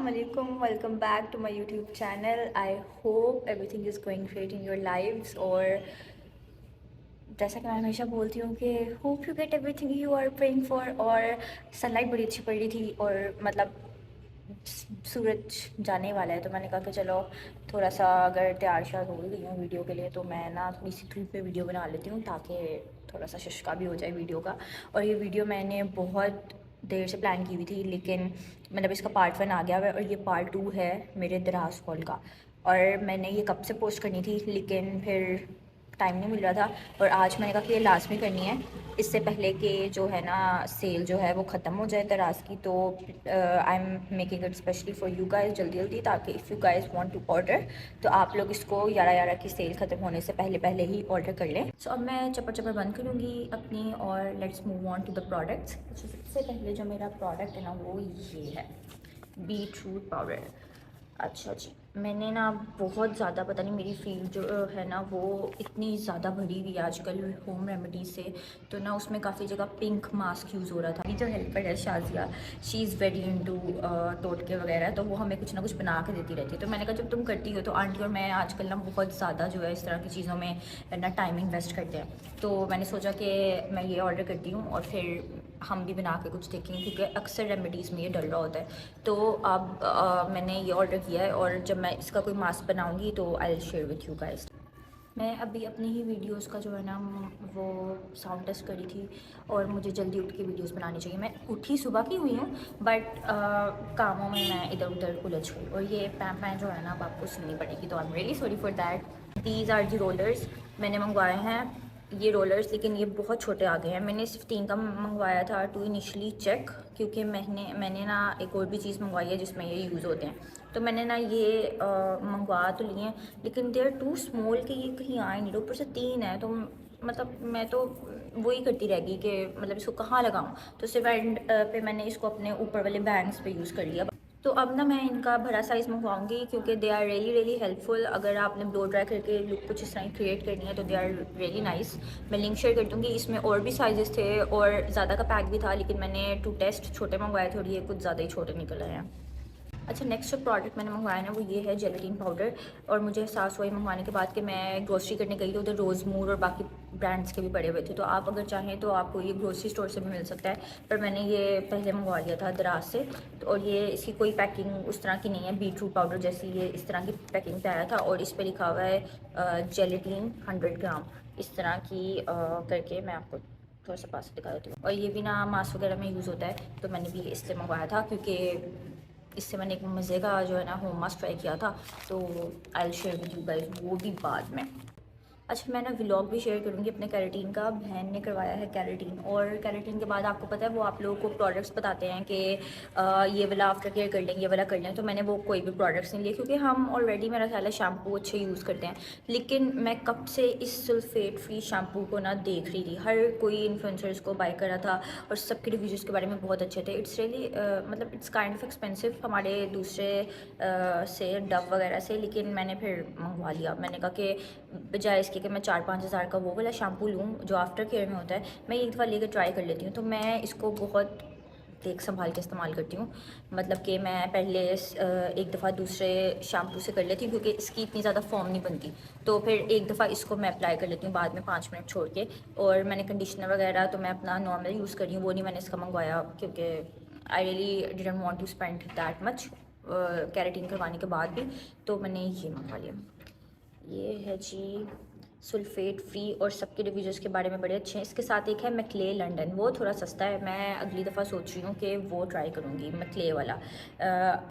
Assalamualaikum, welcome back to my YouTube channel. I hope everything is going great in your lives. और जैसा कि मैं हमेशा बोलती हूँ कि hope you get everything you are praying for. और सनलाइट बड़ी अच्छी पड़ रही थी और मतलब सूरज जाने वाला है, तो मैंने कहा कि चलो थोड़ा सा अगर तैयार श्यार हो गई हूँ वीडियो के लिए तो मैं ना थोड़ी सी धूप में वीडियो बना लेती हूँ ताकि थोड़ा सा शुष्का भी हो जाए वीडियो का। और ये वीडियो मैंने बहुत देर से प्लान की हुई थी, लेकिन मतलब इसका पार्ट 1 आ गया है और ये पार्ट 2 है मेरे दराज फॉल का। और मैंने ये कब से पोस्ट करनी थी लेकिन फिर टाइम नहीं मिल रहा था, और आज मैंने कहा कि ये लाजमी करनी है इससे पहले कि जो है ना सेल जो है वो ख़त्म हो जाए दराज की। तो I am making it specially for you guys जल्दी जल्दी, ताकि if you guys want to order तो आप लोग इसको 11/11 की सेल ख़त्म होने से पहले पहले ही ऑर्डर कर लें। सो अब मैं चप्पड़ चप्पड़ बंद करूँगी अपनी और let's move on to the products. सबसे पहले जो मेरा प्रोडक्ट है ना वो ये है बीट रूट पाउडर। अच्छा जी, मैंने ना बहुत ज़्यादा पता नहीं मेरी फील्ड जो है ना वो इतनी ज़्यादा भरी हुई है आजकल होम रेमेडीज़ से, तो ना उसमें काफ़ी जगह पिंक मास्क यूज़ हो रहा था। जो हेल्पर है Shazia, she is very into टोटके वगैरह, तो वो हमें कुछ ना कुछ बना के देती रहती है। तो मैंने कहा जब तुम करती हो तो आंटी और मैं आजकल ना बहुत ज़्यादा जो है इस तरह की चीज़ों में ना टाइम इन्वेस्ट करते हैं, तो मैंने सोचा कि मैं ये ऑर्डर करती हूँ और फिर हम भी बना के कुछ देखेंगे, क्योंकि अक्सर रेमेडीज़ में ये डल रहा होता है। तो अब मैंने ये ऑर्डर किया है और जब मैं इसका कोई मास्क बनाऊंगी तो I will share with you guys. मैं अभी अपनी ही वीडियोस का जो है ना वो साउंड टेस्ट करी थी और मुझे जल्दी उठ के वीडियोस बनानी चाहिए। मैं उठी सुबह की हुई हूँ बट कामों में मैं इधर उधर उलझ गई, और ये पैं जो है ना अब आपको सुननी पड़ेगी, तो I am really sorry for that. These are the rollers मैंने मंगवाए हैं ये रोलर्स, लेकिन ये बहुत छोटे आ गए हैं। मैंने सिर्फ 3 का मंगवाया था टू इनिशली चेक, क्योंकि मैंने ना एक और भी चीज़ मंगवाई है जिसमें ये यूज़ होते हैं, तो मैंने ना ये मंगवा तो लिए हैं लेकिन दे आर टू स्मॉल कि ये कहीं आए नहीं। ऊपर से 3 है तो मतलब मैं तो वही करती रह गई कि मतलब इसको कहाँ लगाऊं, तो सिर्फ एंड पे मैंने इसको अपने ऊपर वाले बैंग्स पे यूज़ कर लिया। तो अब ना मैं इनका बड़ा साइज़ मंगवाऊंगी क्योंकि they are really really helpful. अगर आपने ब्लो ड्राई करके लुक कुछ इस तरह क्रिएट करनी है तो दे आर रियली नाइस। मैं लिंक शेयर कर दूँगी, इसमें और भी साइजेस थे और ज़्यादा का पैक भी था, लेकिन मैंने टू टेस्ट छोटे मंगवाए थे और ये कुछ ज़्यादा ही छोटे निकल आए हैं। अच्छा, नेक्स्ट जो प्रोडक्ट मैंने मंगवाया ना वो ये है जेलेटिन पाउडर, और मुझे एहसास हुआ ये मंगवाने के बाद कि मैं ग्रोसरी करने गई तो उधर रोज़मूर और बाकी ब्रांड्स के भी पड़े हुए थे, तो आप अगर चाहें तो आपको ये ग्रोसरी स्टोर से भी मिल सकता है, पर मैंने ये पहले मंगवा लिया था दराज से। तो और ये इसकी कोई पैकिंग उस तरह की नहीं है, बीट रूट पाउडर जैसी ये इस तरह की पैकिंग पे आया था, और इस पर लिखा हुआ है जेलेटिन 100 ग्राम इस तरह की करके। मैं आपको थोड़ा सा पास दिखा देती हूँ। और ये भी ना मास्क वगैरह में यूज़ होता है, तो मैंने भी इसलिए मंगवाया था क्योंकि इससे मैंने एक मज़े का जो है ना होम मास्क ट्राई किया था, तो I will share with you guys वो भी बाद में। अच्छा, मैं ना व्लॉग भी शेयर करूँगी अपने कैरेटीन का। बहन ने करवाया है कैरेटीन, और कैरेटीन के बाद आपको पता है वो आप लोगों को प्रोडक्ट्स बताते हैं कि ये वाला आफ्टर केयर कर लें, ये वाला कर लें, तो मैंने वो कोई भी प्रोडक्ट्स नहीं लिए क्योंकि हम ऑलरेडी मेरा ख्याल है शैम्पू अच्छे यूज़ करते हैं। लेकिन मैं कब से इस सल्फेट फ्री शैम्पू को ना देख रही थी, हर कोई इन्फ्लुएंसर्स को बाय कर रहा था और सबके रिव्यूज़ के बारे में बहुत अच्छे थे। इट्स रियली मतलब इट्स काइंड ऑफ एक्सपेंसिव हमारे दूसरे से डव वगैरह से, लेकिन मैंने फिर मंगवा लिया। मैंने कहा कि बजाय इसके कि मैं 4-5 हज़ार का वो वाला शैम्पू लूँ जो आफ्टर केयर में होता है, मैं एक दफ़ा लेकर ट्राई कर लेती हूँ। तो मैं इसको बहुत देख संभाल के इस्तेमाल करती हूँ, मतलब कि मैं पहले एक दफ़ा दूसरे शैम्पू से कर लेती हूँ क्योंकि इसकी इतनी ज़्यादा फॉर्म नहीं बनती, तो फिर एक दफ़ा इसको मैं अप्लाई कर लेती हूँ बाद में 5 मिनट छोड़ के। और मैंने कंडीशनर वगैरह तो मैं अपना नॉर्मल यूज़ कर रही हूँ, वो नहीं मैंने इसका मंगवाया क्योंकि I really didn't want to spend that much keratin करवाने के बाद भी, तो मैंने ये मंगवा लिया। ये है जी सल्फेट फ्री, और सबके रिव्यूज़ के बारे में बड़े अच्छे हैं। इसके साथ एक है मैक्ले लंडन, वो थोड़ा सस्ता है, मैं अगली दफ़ा सोच रही हूँ कि वो ट्राई करूँगी मैक्ले वाला।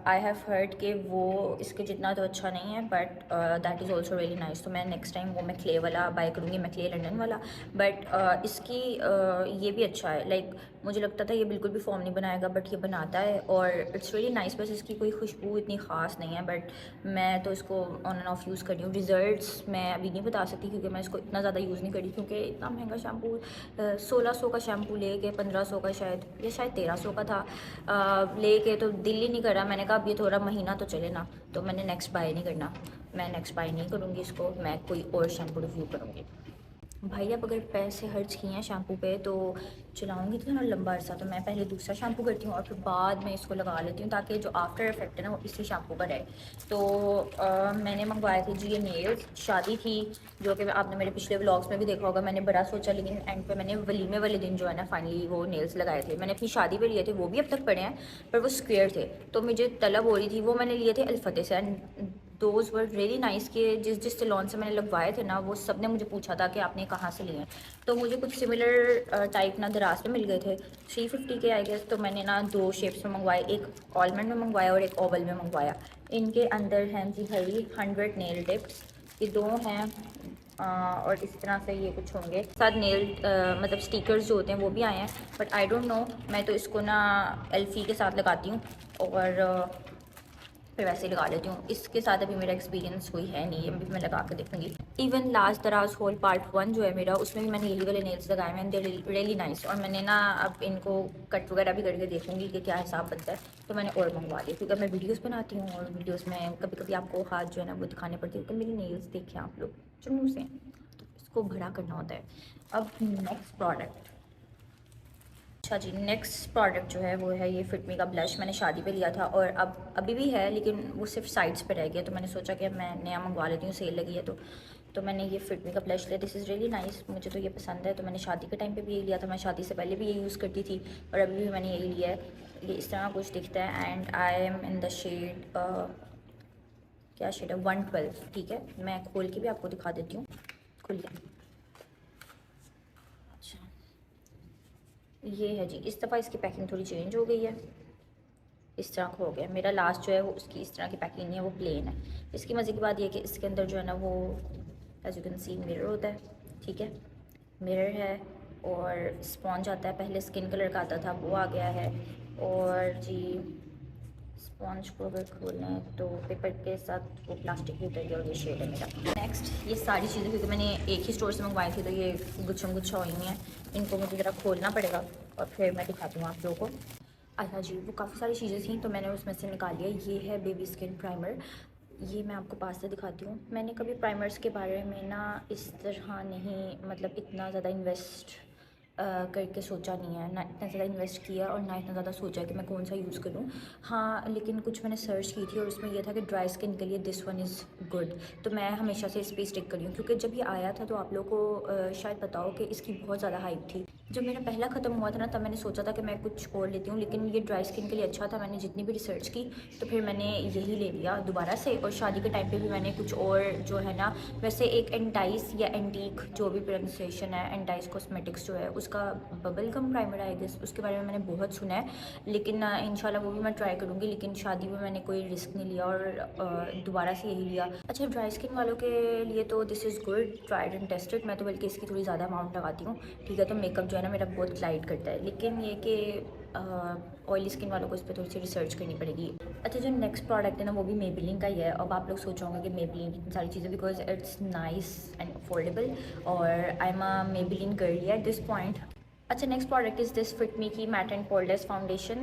आई हैव हर्ड कि वो इसके जितना तो अच्छा नहीं है, but that is also really nice, तो मैं नेक्स्ट टाइम वो मैक्ले वाला बाय करूँगी, मैक्ले लंडन वाला। बट इसकी ये भी अच्छा है, लाइक मुझे लगता था ये बिल्कुल भी फॉर्म नहीं बनाएगा, बट ये बनाता है और इट्स रियली नाइस। बस इसकी कोई खुशबू इतनी ख़ास नहीं है, बट मैं तो इसको ऑन एंड ऑफ यूज़ कर रही हूँ। रिज़ल्ट्स मैं अभी नहीं बता सकती क्योंकि मैं इसको इतना ज़्यादा यूज़ नहीं करी, क्योंकि इतना महंगा शैम्पू 1600 का शैम्पू लेके 1500 का शायद, या शायद 1300 का था लेके, तो दिल ही नहीं करा। मैंने कहा अब ये थोड़ा महीना तो चले ना, तो मैंने नेक्स्ट बाय नहीं करना, मैं नेक्स्ट बाय नहीं करूँगी इसको, मैं कोई और शैम्पू रिव्यू करूँगी। भाई अब अगर पैसे खर्च किए हैं शैम्पू पे तो चलाऊँगी तो ना लंबा अरसा, तो मैं पहले दूसरा शैम्पू करती हूँ और फिर बाद में इसको लगा लेती हूँ, ताकि जो आफ्टर इफेक्ट है ना वो इसी शैम्पू का रहे। तो मैंने मंगवाए थे जी ये नेल्स, शादी थी जो कि आपने मेरे पिछले व्लॉग्स में भी देखा होगा। मैंने बड़ा सोचा, लेकिन एंड पे मैंने वलीमे वाले दिन जो है ना फाइनली वो नेल्स लगाए थे। मैंने अपनी शादी पे लिए थे, वो भी अब तक पड़े हैं, पर वो स्क्वेयर थे, तो मुझे तलब हो रही थी, वो मैंने लिए थे अल्फते से। And those were really nice कि जिस सैलून से मैंने लगवाए थे ना वो सब ने मुझे पूछा था कि आपने कहाँ से लिए हैं। तो मुझे कुछ सिमिलर टाइप ना दराज पे मिल गए थे 350 के आई गेस। तो मैंने ना 2 शेप्स में मंगवाए, एक आलमंड में मंगवाया और एक ओवल में मंगवाया। इनके अंदर हैं जी भाई 100 नेल टिप्स, ये 2 हैं और इस तरह से ये कुछ होंगे साथ नेल मतलब स्टिकर्स जो होते हैं वो भी आए हैं, बट आई डोंट नो, मैं तो इसको ना एल्फी के साथ लगाती हूँ और फिर वैसे ही लगा लेती हूँ। इसके साथ अभी मेरा एक्सपीरियंस कोई है नहीं, अभी मैं लगा के देखूँगी। इवन लास्ट दराज होल पार्ट 1 जो है मेरा, उसमें भी मैंने येली वाले नेल्स लगाए हैं, दे रियली नाइस। और मैंने ना अब इनको कट वगैरह भी करके देखूँगी कि क्या हिसाब बनता है, तो मैंने और मंगवा लिया, क्योंकि मैं वीडियोज़ बनाती हूँ और वीडियोज़ में कभी कभी आपको हाथ जो है ना वो दिखाने पड़ती है कि मेरी नेल्स देखें आप लोग चुन्नू से, तो इसको भरा करना होता है। अब नेक्स्ट प्रोडक्ट, अच्छा जी, नेक्स्ट प्रोडक्ट जो है वो है ये फिट मी का ब्लश। मैंने शादी पे लिया था और अब अभी भी है, लेकिन वो सिर्फ साइड्स पे रह गया, तो मैंने सोचा कि मैं नया मंगवा लेती हूँ, सेल लगी है तो मैंने ये फिट मी का ब्लश लिया। दिस इज़ रियली नाइस, मुझे तो ये पसंद है। तो मैंने शादी के टाइम पे भी यही लिया था, मैं शादी से पहले भी यही यूज़ करती थी और अभी भी मैंने यही लिया है। ये इस तरह कुछ दिखता है and I am in the shade, क्या शेड है, 112। ठीक है, मैं खोल के भी आपको दिखा देती हूँ, खुलिए। अच्छा, ये है जी, इस दफ़ा इसकी पैकिंग थोड़ी चेंज हो गई है, इस तरह का हो गया। मेरा लास्ट जो है वो उसकी इस तरह की पैकिंग नहीं है, वो प्लेन है। इसकी मज़े की बात यह है कि इसके अंदर जो है ना वो as you can see mirror होता है, ठीक है, मिरर है और स्पॉन्ज आता है, पहले स्किन कलर का आता था वो आ गया है। और जी स्पॉन्ज को अगर खोलें तो पेपर के साथ वो प्लास्टिक भी उतर गया और ये शेड है मेरा। नेक्स्ट ये सारी चीज़ें, क्योंकि मैंने एक ही स्टोर से मंगवाई थी तो ये गुच्छम गुच्छा हुई हैं, इनको मुझे ज़रा खोलना पड़ेगा और फिर मैं दिखाती हूँ आप लोगों को। अच्छा जी, वो काफ़ी सारी चीज़ें थी तो मैंने उसमें से निकाल लिया। ये है बेबी स्किन प्राइमर, ये मैं आपको पास से दिखाती हूँ। मैंने कभी प्राइमर्स के बारे में ना इस तरह नहीं, मतलब इतना ज़्यादा इन्वेस्ट करके सोचा नहीं है, ना इतना ज़्यादा इन्वेस्ट किया और ना इतना ज़्यादा सोचा कि मैं कौन सा यूज़ करूँ। हाँ, लेकिन कुछ मैंने सर्च की थी और उसमें यह था कि ड्राई स्किन के लिए दिस वन इज़ गुड, तो मैं हमेशा से इस पर स्टिक करी हूँ। क्योंकि जब ये आया था तो आप लोगों को शायद पता हो कि इसकी बहुत ज़्यादा हाइप थी। जब मेरा पहला ख़त्म हुआ था ना तब मैंने सोचा था कि मैं कुछ और लेती हूँ, लेकिन ये ड्राई स्किन के लिए अच्छा था। मैंने जितनी भी रिसर्च की तो फिर मैंने यही ले लिया दोबारा से। और शादी के टाइम पे भी मैंने कुछ और जो है ना, वैसे एक एंटाइस या एंटीक जो भी प्रोनाउंसिएशन है, एंटाइस कॉस्मेटिक्स जो है उसका bubble gum primer I guess, उसके बारे में मैंने बहुत सुना है, लेकिन इंशाल्लाह वो भी मैं ट्राई करूँगी। लेकिन शादी में मैंने कोई रिस्क नहीं लिया और दोबारा से यही लिया। अच्छा, ड्राई स्किन वालों के लिए तो this is good, tried and tested. मैं तो बल्कि इसकी थोड़ी ज़्यादा अमाउंट लगाती हूँ, ठीक है, तो मेकअप जो है ना मेरा बहुत ग्लाइड करता है। लेकिन ये कि ऑयली स्किन वालों को इस पर थोड़ी सी रिसर्च करनी पड़ेगी। अच्छा, जो नेक्स्ट प्रोडक्ट है ना वो भी मेबेलिन का ही है। अब आप लोग सोच रहे होंगे कि मेबेलिन की सारी चीज़ें, because it's nice and affordable और I am a Maybelline girly at this point. अच्छा, next product is this Fit Me की मैट एंड पोरलेस फाउंडेशन।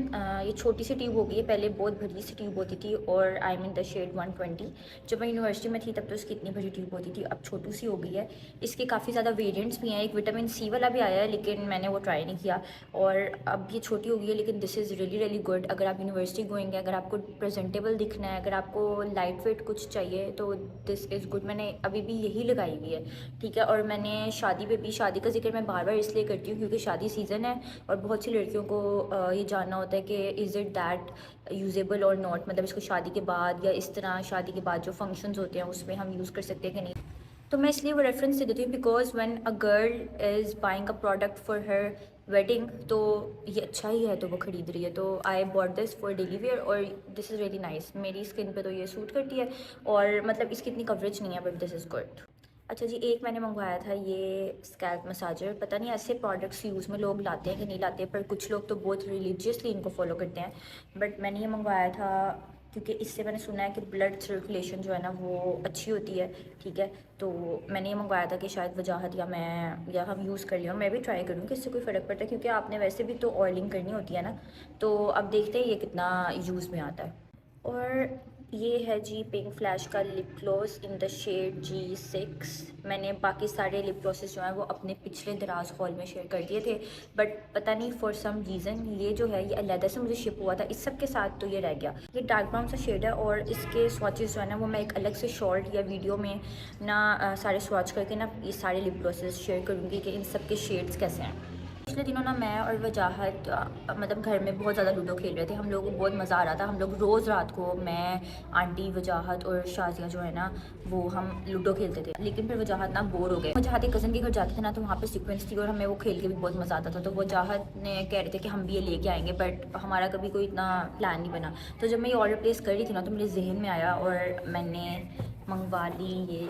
ये छोटी सी ट्यूब हो गई है, पहले बहुत बड़ी सी ट्यूब होती थी और आई मीन द शेड 120। जब मैं यूनिवर्सिटी में थी तब तो इसकी इतनी बड़ी ट्यूब होती थी, अब छोटी सी हो गई है। इसके काफ़ी ज़्यादा वेरिएंट्स भी हैं, एक विटामिन सी वाला भी आया है लेकिन मैंने वो ट्राई नहीं किया। और अब ये छोटी हो गई है, लेकिन this is really really good. अगर आप यूनिवर्सिटी गोइंग है, अगर आपको प्रेजेंटेबल दिखना है, अगर आपको लाइट वेट कुछ चाहिए तो दिस इज़ गुड। मैंने अभी भी यही लगाई हुई है, ठीक है। और मैंने शादी पे भी, शादी का जिक्र मैं बार बार इसलिए करती हूँ क्योंकि शादी सीज़न है और बहुत सी लड़कियों को ये जानना होता है कि इज़ इट दैट यूजेबल और नॉट, मतलब इसको शादी के बाद या इस तरह शादी के बाद जो फंक्शंस होते हैं उसमें हम यूज़ कर सकते हैं कि नहीं। तो मैं इसलिए वो रेफरेंस दे देती हूँ, because when a girl is buying a product for her wedding तो ये अच्छा ही है तो वो ख़रीद रही है। तो I bought this for daily wear और दिस इज़ रियली नाइस। मेरी स्किन पे तो ये सूट करती है और मतलब इसकी इतनी कवरेज नहीं है, बट दिस इज़ गुड। अच्छा जी, एक मैंने मंगवाया था ये स्कैल्प मसाजर। पता नहीं ऐसे प्रोडक्ट्स यूज़ में लोग लाते हैं कि नहीं लाते, पर कुछ लोग तो बहुत रिलीजियसली इनको फॉलो करते हैं। बट मैंने ये मंगवाया था क्योंकि इससे मैंने सुना है कि ब्लड सर्कुलेशन जो है ना वो अच्छी होती है, ठीक है। तो मैंने ये मंगवाया था कि शायद वजाहत या हम यूज़ कर लिया। मैं भी ट्राई करूँ कि इससे कोई फ़र्क पड़ता है, क्योंकि आपने वैसे भी तो ऑयलिंग करनी होती है ना। तो अब देखते हैं ये कितना यूज़ में आता है। और ये है जी पिंक फ्लैश का lip gloss in the shade G6। मैंने बाकी सारे लिप ग्लॉसेस जो हैं वो अपने पिछले दराज हॉल में शेयर कर दिए थे, बट पता नहीं फॉर सम रीज़न ये जो है ये अलहदा से मुझे शिप हुआ था इस सब के साथ, तो ये रह गया। ये डार्क ब्राउन सा शेड है और इसके स्वॉचेस जो है ना वो मैं एक अलग से शॉर्ट या वीडियो में ना सारे स्वॉच करके ना ये सारे लिप ग्लॉसेस शेयर करूँगी कि इन सब के शेड्स कैसे हैं। पिछले दिनों ना मैं और वजाहत मतलब घर में बहुत ज़्यादा लूडो खेल रहे थे। हम लोगों को बहुत मज़ा आ रहा था। हम लोग रोज़ रात को मैं, आंटी, वजाहत और शाजिया जो है ना वो हम लूडो खेलते थे। लेकिन फिर वजाहत ना बोर हो गए। वजाहत एक कज़न के घर जाते थे ना तो वहाँ पे सीक्वेंस थी और हमें वो खेल के भी बहुत मज़ा आता था। तो वजाहत ने कह रहे थे कि हम भी ये लेके आएंगे, बट हमारा कभी कोई इतना प्लान नहीं बना। तो जब मैं ये ऑर्डर प्लेस कर रही थी ना तो मेरे जहन में आया और मैंने मंगवा ली ये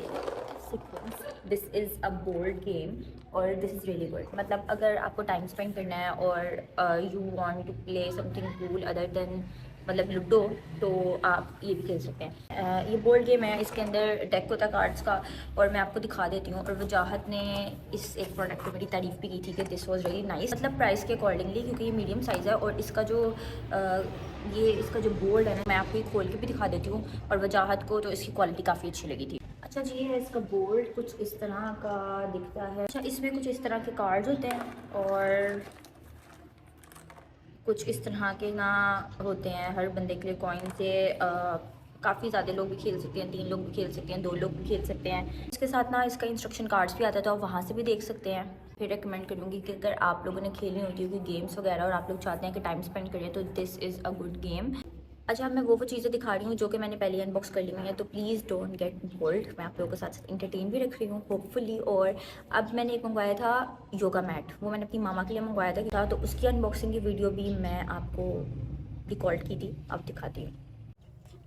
sequence. This is a board game और दिस इज़ रियली गुड। मतलब अगर आपको टाइम स्पेंड करना है और you want to play something cool other than मतलब लूडो, तो आप ये भी खेल सकते हैं। ये बोर्ड गेम है, इसके अंदर डेक होता है कार्ड्स का और मैं आपको दिखा देती हूँ। और वजाहत ने इस एक प्रोडक्ट पर मेरी तारीफ़ भी की थी कि दिस वाज रियली नाइस, मतलब प्राइस के अकॉर्डिंगली, क्योंकि ये मीडियम साइज़ है। और इसका जो बोर्ड है ना मैं आपको ये खोल के भी दिखा देती हूँ और वजाहत को तो इसकी क्वालिटी काफ़ी अच्छी लगी थी। अच्छा जी, ये है इसका बोर्ड, कुछ इस तरह का दिखता है। अच्छा, इसमें कुछ इस तरह के कार्ड्स होते हैं और कुछ इस तरह के ना होते हैं हर बंदे के लिए कॉइन से। काफ़ी ज़्यादा लोग भी खेल सकते हैं, 3 लोग भी खेल सकते हैं, 2 लोग भी खेल सकते हैं। इसके साथ ना इसका इंस्ट्रक्शन कार्ड्स भी आता है तो आप वहाँ से भी देख सकते हैं। फिर रिकमेंड करूँगी कि अगर आप लोगों ने खेलनी होती है कोई गेम्स वगैरह और आप लोग चाहते हैं कि टाइम स्पेंड करें तो this is a good game. अच्छा, मैं वो चीज़ें दिखा रही हूँ जो कि मैंने पहले अनबॉक्स कर ली हुई हैं, तो प्लीज़ डोंट गेट बोल्ड। मैं आप लोगों के साथ साथ इंटरटेन भी रख रही हूँ होपफुली। और अब मैंने एक मंगवाया था योगा मैट, वो मैंने अपनी मामा के लिए मंगवाया था, तो उसकी अनबॉक्सिंग की वीडियो भी मैं आपको रिकॉर्ड की थी, अब दिखाती हूँ।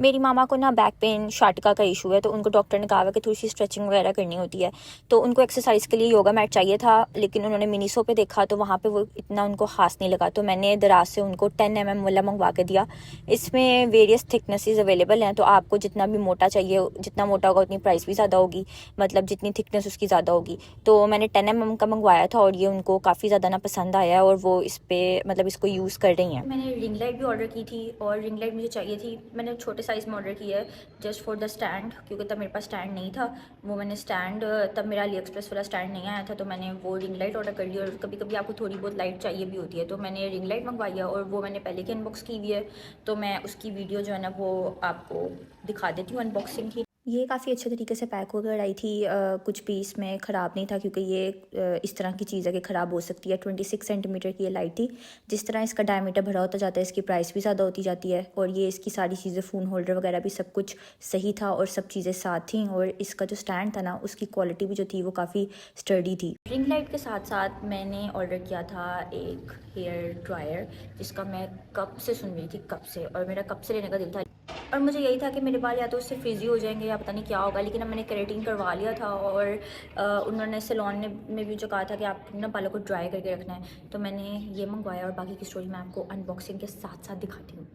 मेरी मामा को ना बैक पेन, शाटिका का इशू है, तो उनको डॉक्टर ने कहा हुआ कि थोड़ी सी स्ट्रेचिंग वगैरह करनी होती है। तो उनको एक्सरसाइज के लिए योगा मैट चाहिए था, लेकिन उन्होंने मिनीसो पे देखा तो वहाँ पे वो इतना उनको खास नहीं लगा। तो मैंने दराज से उनको 10 mm वाला मंगवा के दिया। इसमें वेरियस थिकनेसेस अवेलेबल हैं, तो आपको जितना भी मोटा चाहिए, जितना मोटा होगा उतनी प्राइस भी ज़्यादा होगी, मतलब जितनी थिकनेस उसकी ज़्यादा होगी। तो मैंने 10 mm का मंगवाया था और ये उनको काफ़ी ज़्यादा ना पसंद आया और वो इस पर मतलब इसको यूज़ कर रही हैं। मैंने रिंग लाइट भी ऑर्डर की थी और रिंग लाइट मुझे चाहिए थी। मैंने छोटे साइज़ में ऑर्डर किया है जस्ट फॉर द स्टैंड, क्योंकि तब मेरे पास स्टैंड नहीं था। वो मैंने स्टैंड, तब मेरा अली एक्सप्रेस वाला स्टैंड नहीं आया था, तो मैंने वो रिंग लाइट ऑर्डर कर ली। और कभी कभी आपको थोड़ी बहुत लाइट चाहिए भी होती है, तो मैंने रिंग लाइट मंगवाई है और वो मैंने पहले की अनबॉक्स की हुई है, तो मैं उसकी वीडियो जो है ना वो आपको दिखा देती हूँ अनबॉक्सिंग की। ये काफ़ी अच्छे तरीके से पैक होकर आई थी। कुछ भी इसमें ख़राब नहीं था, क्योंकि ये इस तरह की चीज़ है कि ख़राब हो सकती है। 26 सेंटीमीटर की ये लाइट थी। जिस तरह इसका डायमीटर भरा होता जाता है इसकी प्राइस भी ज़्यादा होती जाती है। और ये इसकी सारी चीज़ें, फ़ोन होल्डर वगैरह भी सब कुछ सही था और सब चीज़ें साथ थी। और इसका जो स्टैंड था ना उसकी क्वालिटी भी जो थी वो काफ़ी स्टर्डी थी। रिंग लाइट के साथ साथ मैंने ऑर्डर किया था एक हेयर ड्रायर, जिसका मैं कब से सुन रही थी, कब से, और मेरा कब से लेने का दिल था। और मुझे यही था कि मेरे बाल या तो उससे फ्रिजी हो जाएंगे या पता नहीं क्या होगा, लेकिन अब मैंने केराटिन करवा लिया था। और उन्होंने सैलून में भी जो कहा था कि आप ना बालों को ड्राई करके रखना है, तो मैंने ये मंगवाया और बाकी की स्टोरी मैं आपको अनबॉक्सिंग के साथ साथ दिखाती हूँ।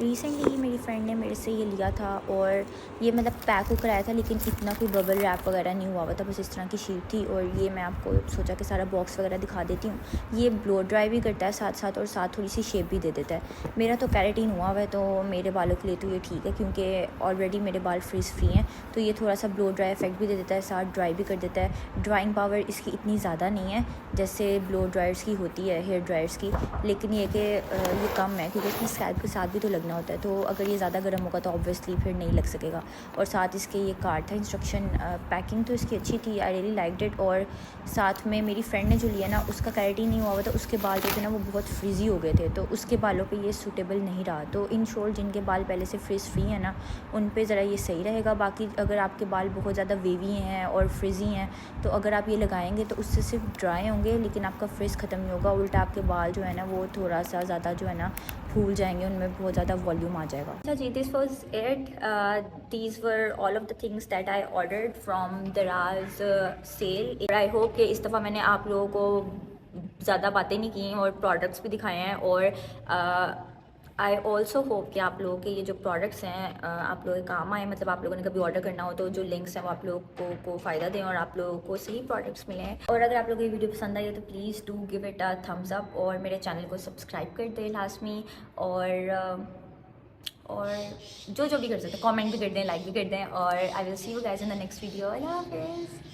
रिसेंटली ही मेरी फ्रेंड ने मेरे से ये लिया था और ये मतलब पैक हो कराया था, लेकिन इतना कोई बबल रैप वगैरह नहीं हुआ था, बस इस तरह की शीट थी। और ये मैं आपको सोचा कि सारा बॉक्स वगैरह दिखा देती हूँ। ये ब्लो ड्राई भी करता है साथ साथ, और साथ थोड़ी सी शेप भी दे देता है। मेरा तो केराटिन हुआ हुआ है, तो मेरे बालों के लिए तो ये ठीक है, क्योंकि ऑलरेडी मेरे बाल फ्रीज फ्री हैं। तो ये थोड़ा सा ब्लो ड्राई इफेक्ट भी दे देता है, साथ ड्राई भी कर देता है। ड्राइंग पावर इसकी इतनी ज़्यादा नहीं है जैसे ब्लो ड्रायर्स की होती है, हेयर ड्रायर्स की, लेकिन ये कि ये कम है, क्योंकि इसकी स्कैल्प के साथ भी तो लगना होता है। तो अगर ये ज़्यादा गर्म होगा तो ऑब्वियसली फिर नहीं लग सकेगा। और साथ इसके ये कार्ड था, इंस्ट्रक्शन, पैकिंग तो इसकी अच्छी थी, आई रियली लाइक्ड इट। और साथ में मेरी फ्रेंड ने जो लिया ना उसका केराटिन नहीं हुआ था, उसके बाल जो थे ना वो बहुत फ्रिजी हो गए थे, तो उसके बालों पे ये सूटेबल नहीं रहा। तो इन शॉर्ट जिनके बाल पहले से फ्रिज फ्री हैं ना उन पे ज़रा ये सही रहेगा। बाकी अगर आपके बाल बहुत ज़्यादा वेवी हैं और फ्रिजी हैं तो अगर आप ये लगाएंगे तो उससे सिर्फ ड्राई होंगे, लेकिन आपका फ्रिज ख़त्म नहीं होगा, उल्टा आपके बाल जो है ना वो थोड़ा सा ज़्यादा जो है ना फूल जाएंगे, उनमें बहुत ज़्यादा वॉल्यूम आ जाएगा। अच्छा जी, this was it. These were all of the things that I ordered from Daraz sale. I hope कि इस दफ़ा मैंने आप लोगों को ज़्यादा बातें नहीं की और प्रोडक्ट्स भी दिखाए हैं। और आई ऑल्सो होप कि आप लोगों के ये जो प्रोडक्ट्स हैं आप लोगों के काम आए, मतलब आप लोगों ने कभी ऑर्डर करना हो तो जो लिंक्स हैं वो आप लोगों को फ़ायदा दें और आप लोगों को सही प्रोडक्ट्स मिलें। और अगर आप लोगों को ये वीडियो पसंद आई है तो please do give it a thumbs up और मेरे चैनल को सब्सक्राइब कर दें लास्ट में। और और जो जो भी कर सकते हैं, कमेंट भी कर दें, लाइक भी कर दें, और I will see you guys in the next video. अल्लाह हाफिज़।